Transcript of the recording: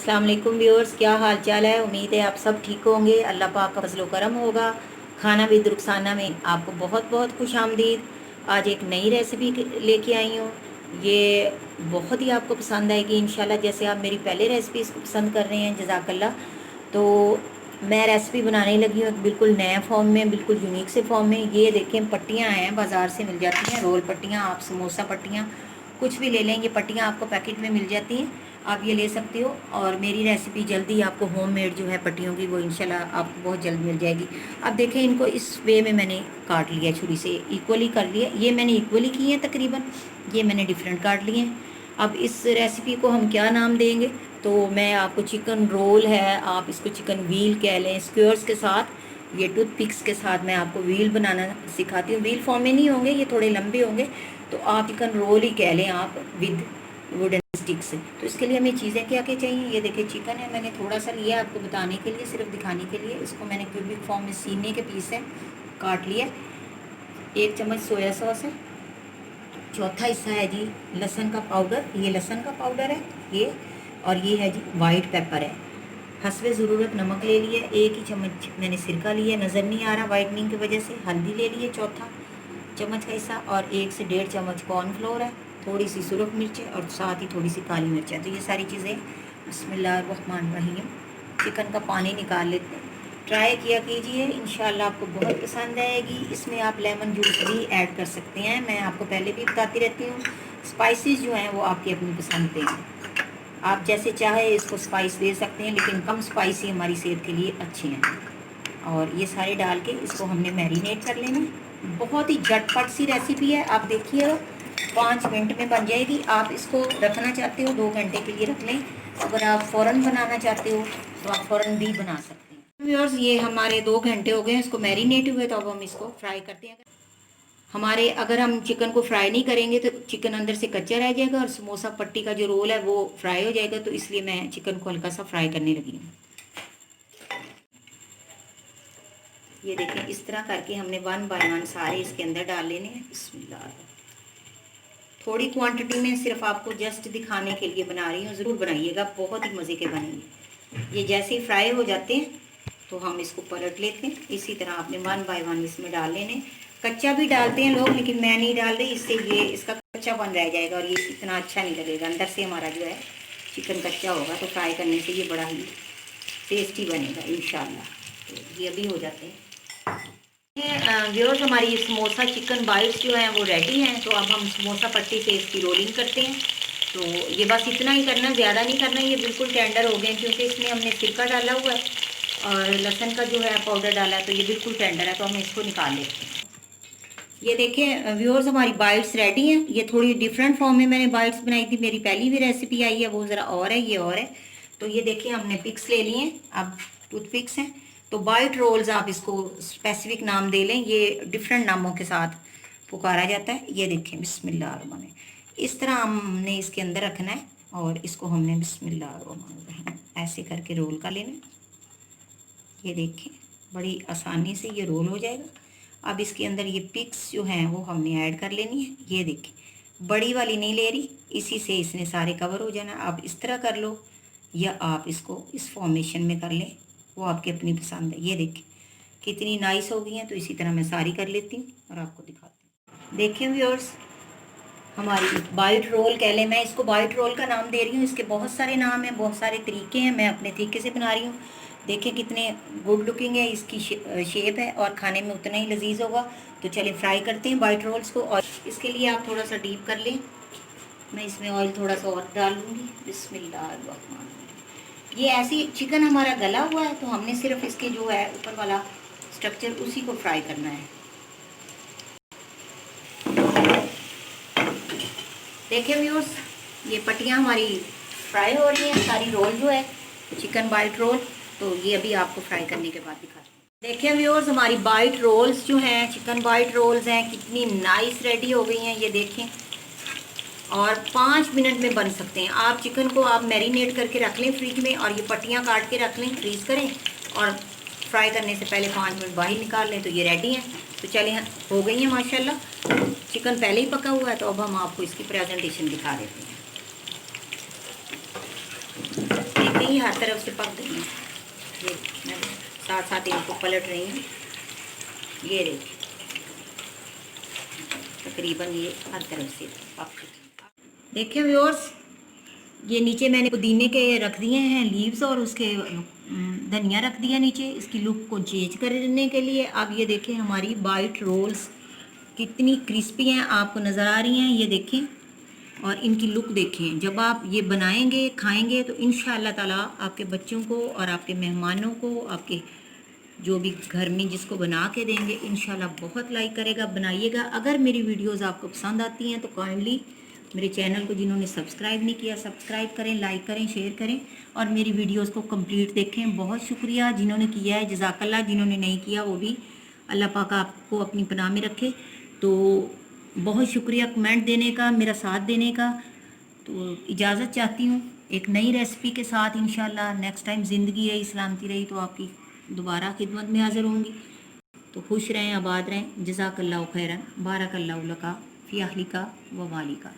अस्सलाम वालेकुम व्यूअर्स, क्या हाल चाल है। उम्मीद है आप सब ठीक होंगे। अल्लाह पाक का फजलो करम होगा। खाना विद रुखसाना में आपको बहुत बहुत खुश आमदीद। आज एक नई रेसिपी लेके आई हूँ। ये बहुत ही आपको पसंद आएगी इंशाल्लाह। जैसे आप मेरी पहले रेसिपीज़ को पसंद कर रहे हैं, जज़ाकल्लाह। तो मैं रेसिपी बनाने लगी हूँ बिल्कुल नया फॉर्म में, बिल्कुल यूनिक से फॉर्म में। ये देखें, पट्टियाँ हैं, बाज़ार से मिल जाती हैं। रोल पट्टियाँ, आप समोसा पट्टियाँ कुछ भी ले लें, ये पट्टियाँ आपको पैकेट में मिल जाती हैं, आप ये ले सकते हो। और मेरी रेसिपी जल्दी आपको होममेड जो है पट्टियों की, वो इंशाल्लाह आपको बहुत जल्द मिल जाएगी। अब देखें, इनको इस वे में मैंने काट लिया, छुरी से इक्वली कर लिया। ये मैंने इक्वली की है तकरीबन, ये मैंने डिफरेंट काट लिए हैं। अब इस रेसिपी को हम क्या नाम देंगे, तो मैं आपको चिकन रोल है, आप इसको चिकन व्हील कह लें, स्क्वेयर्स के साथ, ये टूथ पिक्स के साथ मैं आपको व्हील बनाना सिखाती हूँ। व्हील फॉर्म में नहीं होंगे, ये थोड़े लंबे होंगे, तो आप चिकन रोल ही कह लें आप, विद वुडन स्टिक से। तो इसके लिए हमें चीज़ें क्या क्या चाहिए, ये देखिए चिकन है, मैंने थोड़ा सा लिया आपको बताने के लिए, सिर्फ दिखाने के लिए। इसको मैंने क्यूबिक फॉर्म में सीने के पीस है, काट लिया। 1 चम्मच सोया सॉस है। चौथा हिस्सा है जी लहसुन का पाउडर, ये लहसुन का पाउडर है ये। और ये है जी वाइट पेपर है। हस्बे ज़रूरत नमक ले लिया। 1 ही चम्मच मैंने सिरका लिया, नज़र नहीं आ रहा वाइटनिंग की वजह से। हल्दी ले लिए चौथा चम्मच का हिस्सा। और 1 से 1.5 चम्मच कॉर्नफ्लोर है। थोड़ी सी सुरख मिर्च है और साथ ही थोड़ी सी काली मिर्च है। तो ये सारी चीज़ें, बिस्मिल्लाहिर्रहमानिर्रहीम। चिकन का पानी निकाल लेते हैं। ट्राई किया कीजिए, इंशाल्लाह आपको बहुत पसंद आएगी। इसमें आप लेमन जूस भी ऐड कर सकते हैं, मैं आपको पहले भी बताती रहती हूँ। स्पाइसेस जो हैं वो आपकी अपनी पसंद पे हैं, आप जैसे चाहे इसको स्पाइस दे सकते हैं, लेकिन कम स्पाइसी हमारी सेहत के लिए अच्छे हैं। और ये सारे डाल के इसको हमने मैरिनेट कर लेना है। बहुत ही झटपट सी रेसिपी है, आप देखिएगा 5 मिनट में बन जाएगी। आप इसको रखना चाहते हो 2 घंटे के लिए रख लें। अगर आप फ़ौरन बनाना चाहते हो तो आप फ़ौरन भी बना सकते हैं। व्यूअर्स, ये हमारे 2 घंटे हो गए हैं इसको मैरिनेट हुए, तो अब हम इसको फ्राई करते हैं। हमारे अगर हम चिकन को फ्राई नहीं करेंगे तो चिकन अंदर से कच्चा रह जाएगा और समोसा पट्टी का जो रोल है वो फ्राई हो जाएगा। तो इसलिए मैं चिकन को हल्का सा फ्राई करने लगी हूँ। ये देखें, इस तरह करके हमने 1 बाय 1 सारे इसके अंदर डाल लेने हैं। बिस्मिल्लाह। थोड़ी क्वांटिटी में सिर्फ आपको जस्ट दिखाने के लिए बना रही हूँ, ज़रूर बनाइएगा, बहुत ही मज़े के बनेंगे। ये जैसे ही फ्राई हो जाते हैं तो हम इसको पलट लेते हैं। इसी तरह आपने 1 बाय 1 इसमें डाल लेने। कच्चा भी डालते हैं लोग, लेकिन मैं नहीं डाल रही, इससे ये इसका कच्चा बन रह जाएगा और ये इतना अच्छा नहीं लगेगा। अंदर से हमारा जो है चिकन कच्चा होगा, तो फ्राई करने से ये बड़ा ही टेस्टी बनेगा इंशाल्लाह। तो ये अभी हो जाते हैं। व्यूअर्स, हमारी ये समोसा चिकन बाइट्स जो हैं वो रेडी हैं। तो अब हम समोसा पट्टी से इसकी रोलिंग करते हैं। तो ये बस इतना ही करना, ज़्यादा नहीं करना। ये बिल्कुल टेंडर हो गए क्योंकि इसमें हमने सिरका डाला हुआ है और लहसुन का जो है पाउडर डाला है, तो ये बिल्कुल टेंडर है। तो हम इसको निकाल लेते हैं। ये देखें व्यूअर्स, हमारी बाइट्स रेडी हैं। ये थोड़ी डिफरेंट फॉर्म में मैंने बाइट्स बनाई थी, मेरी पहली भी रेसिपी आई है, वो ज़रा और है, ये और है। तो ये देखिए, हमने पिक्स ले लिए हैं, अब टूथ पिक्स हैं। तो बाइट रोल्स आप इसको स्पेसिफिक नाम दे लें, ये डिफरेंट नामों के साथ पुकारा जाता है। ये देखें, बिस्मिल्लाह, इस तरह हमने इसके अंदर रखना है और इसको हमने बिस्मिल्लाह ऐसे करके रोल कर लेना है। ये देखें, बड़ी आसानी से ये रोल हो जाएगा। अब इसके अंदर ये पिक्स जो हैं वो हमने ऐड कर लेनी है। ये देखें, बड़ी वाली नहीं ले रही, इसी से इसने सारे कवर हो जाना। आप इस तरह कर लो या आप इसको इस फॉर्मेशन में कर लें, वो आपकी अपनी पसंद है। ये देखें कितनी नाइस हो गई हैं। तो इसी तरह मैं सारी कर लेती हूँ और आपको दिखाती हूँ। देखें व्यूअर्स, हमारी बाइट रोल कह लें, मैं इसको बाइट रोल का नाम दे रही हूँ। इसके बहुत सारे नाम हैं, बहुत सारे तरीके हैं, मैं अपने तरीके से बना रही हूँ। देखें कितने गुड लुकिंग है, इसकी शेप है और खाने में उतना ही लजीज होगा। तो चलिए फ्राई करते हैं बाइट रोल्स को। और इसके लिए आप थोड़ा सा डीप कर लें। मैं इसमें ऑयल थोड़ा सा और डाल लूँगी। बिस्मिल्लाह। ये ऐसी चिकन हमारा गला हुआ है, तो हमने सिर्फ इसके जो है ऊपर वाला स्ट्रक्चर उसी को फ्राई करना है। देखिए व्यूअर्स, ये पट्टियाँ हमारी फ्राई हो रही हैं, सारी रोल जो है चिकन बाइट रोल। तो ये अभी आपको फ्राई करने के बाद दिखाते हैं। देखिए व्यूअर्स, हमारी बाइट रोल्स जो हैं, चिकन बाइट रोल्स हैं, कितनी नाइस रेडी हो गई हैं। ये देखें, और 5 मिनट में बन सकते हैं। आप चिकन को आप मैरिनेट करके रख लें फ्रिज में, और ये पट्टियाँ काट के रख लें, फ्रीज़ करें, और फ्राई करने से पहले 5 मिनट बाहर निकाल लें, तो ये रेडी हैं। तो चलिए, हो गई हैं माशाल्लाह। चिकन पहले ही पका हुआ है, तो अब हम आपको इसकी प्रेजेंटेशन दिखा देते हैं। देखते ही हर तरफ से पक गई हैं। ये मैं साथ साथ इनको पलट रही हूँ। ये देखिए तकरीबन ये हर तरफ से पक चुकी। देखिए व्यूअर्स, ये नीचे मैंने पुदीने के रख दिए हैं लीव्स और उसके धनिया रख दिया नीचे इसकी लुक को चेंज करने के लिए। अब ये देखें हमारी बाइट रोल्स कितनी क्रिस्पी हैं, आपको नज़र आ रही हैं, ये देखें। और इनकी लुक देखें, जब आप ये बनाएंगे खाएंगे तो इंशाअल्लाह ताला आपके बच्चों को और आपके मेहमानों को, आपके जो भी घर में जिसको बना के देंगे इंशाल्लाह बहुत लाइक करेगा। बनाइएगा। अगर मेरी वीडियोस आपको पसंद आती हैं तो काइंडली मेरे चैनल को जिन्होंने सब्सक्राइब नहीं किया सब्सक्राइब करें, लाइक करें, शेयर करें और मेरी वीडियोस को कंप्लीट देखें। बहुत शुक्रिया जिन्होंने किया है, जज़ाकल्लाह। जिन्होंने नहीं किया वो भी अल्लाह पाक आपको अपनी पनाह में रखे। तो बहुत शुक्रिया कमेंट देने का, मेरा साथ देने का। तो इजाज़त चाहती हूँ एक नई रेसिपी के साथ। इंशाल्लाह नेक्स्ट टाइम ज़िंदगी है सलामती रही तो आपकी दोबारा खिदमत में हाज़िर होंगी। तो खुश रहें, आबाद रहें। जज़ाकल्लाहु खैरन, बारकल्लाहु लका फ़ी अहलिका व मालिका।